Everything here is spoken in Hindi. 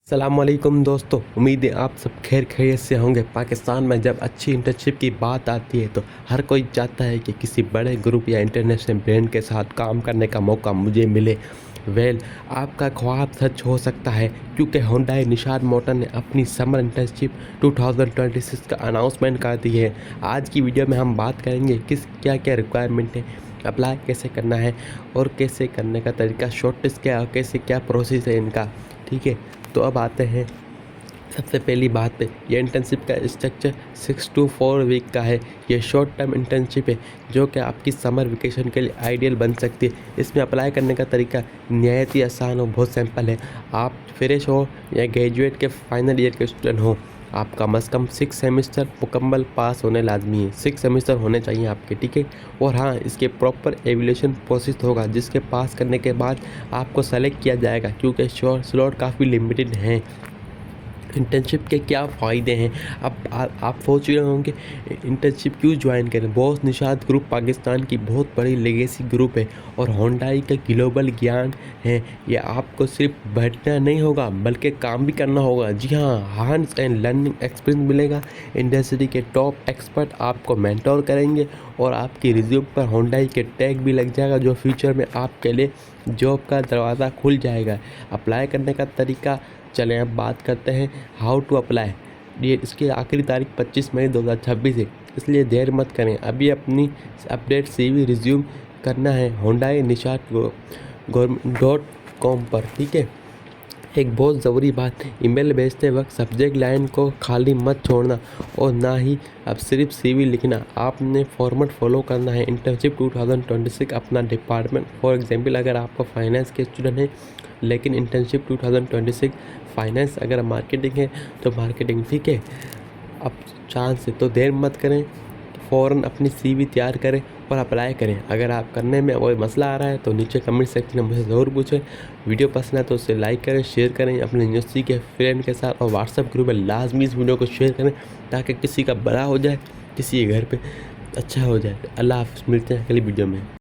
अस्सलामुअलैकुम दोस्तों, उम्मीद है आप सब खैर खैरियत से होंगे। पाकिस्तान में जब अच्छी इंटर्नशिप की बात आती है तो हर कोई चाहता है कि किसी बड़े ग्रुप या इंटरनेशनल ब्रांड के साथ काम करने का मौका मुझे मिले। आपका ख्वाब सच हो सकता है, क्योंकि हुंडई निशान मोटर ने अपनी समर इंटर्नशिप 2026 का अनाउंसमेंट कर दी है। आज की वीडियो में हम बात करेंगे क्या क्या रिक्वायरमेंट है, अप्लाई कैसे करना है और कैसे करने का तरीका, शॉर्टेज क्या और कैसे क्या प्रोसेस है इनका। ठीक है, तो अब आते हैं सबसे पहली बात पे। ये इंटर्नशिप का स्ट्रक्चर 6 to 4 वीक का है। ये शॉर्ट टर्म इंटर्नशिप है जो कि आपकी समर वेकेशन के लिए आइडियल बन सकती है। इसमें अप्लाई करने का तरीका नहायत ही आसान और बहुत सिंपल है। आप फ्रेश हो या ग्रेजुएट के फाइनल ईयर के स्टूडेंट हो, आपका कम से कम 6 सेमेस्टर मुकम्मल पास होने लाजमी है। 6 सेमेस्टर होने चाहिए आपके, ठीक है। और हाँ, इसके प्रॉपर एवल्यूशन प्रोसेस होगा जिसके पास करने के बाद आपको सेलेक्ट किया जाएगा, क्योंकि स्लॉट काफ़ी लिमिटेड हैं। इंटर्नशिप के क्या फ़ायदे हैं, अब आप सोच रहे होंगे इंटर्नशिप क्यों ज्वाइन करें। बॉस निषाद ग्रुप पाकिस्तान की बहुत बड़ी लेगेसी ग्रुप है और हुंडई का ग्लोबल ज्ञान है। ये आपको सिर्फ बैठना नहीं होगा बल्कि काम भी करना होगा। जी हाँ, हैंड्स एंड लर्निंग एक्सपीरियंस मिलेगा। इंडस्ट्री के टॉप एक्सपर्ट आपको मेंटोर करेंगे और आपकी रिज्यूम पर हुंडई के टैग भी लग जाएगा, जो फ्यूचर में आपके लिए जॉब का दरवाज़ा खुल जाएगा। अप्लाई करने का तरीका, चलें अब बात करते हैं हाउ टू अप्लाई। ये इसकी आखिरी तारीख 25 मई 2026 है, इसलिए देर मत करें। अभी अपनी अपडेट CV रिज्यूम करना है हुंडई निशात .com पर, ठीक है। एक बहुत ज़रूरी बात, ईमेल भेजते वक्त सब्जेक्ट लाइन को खाली मत छोड़ना और ना ही अब सिर्फ CV लिखना। आपने फॉर्मेट फॉलो करना है। इंटर्नशिप 2026 अपना डिपार्टमेंट, फॉर एग्जांपल अगर आपको फाइनेंस के स्टूडेंट हैं लेकिन इंटर्नशिप 2026 फाइनेंस, अगर मार्केटिंग है तो मार्केटिंग, ठीक है। अब चांस है तो देर मत करें, फ़ौरन अपनी CV तैयार करें और अप्लाई करें। अगर आप करने में कोई मसला आ रहा है तो नीचे कमेंट सेक्शन में मुझे ज़रूर पूछें। वीडियो पसंद है तो उसे लाइक करें, शेयर करें अपने यूनिवर्सिटी के फ्रेंड के साथ, और व्हाट्सएप ग्रुप में लाजमी इस वीडियो को शेयर करें ताकि किसी का भला हो जाए, किसी के घर पे अच्छा हो जाए। अल्लाह हाफ़िज़, मिलते हैं अगली वीडियो में।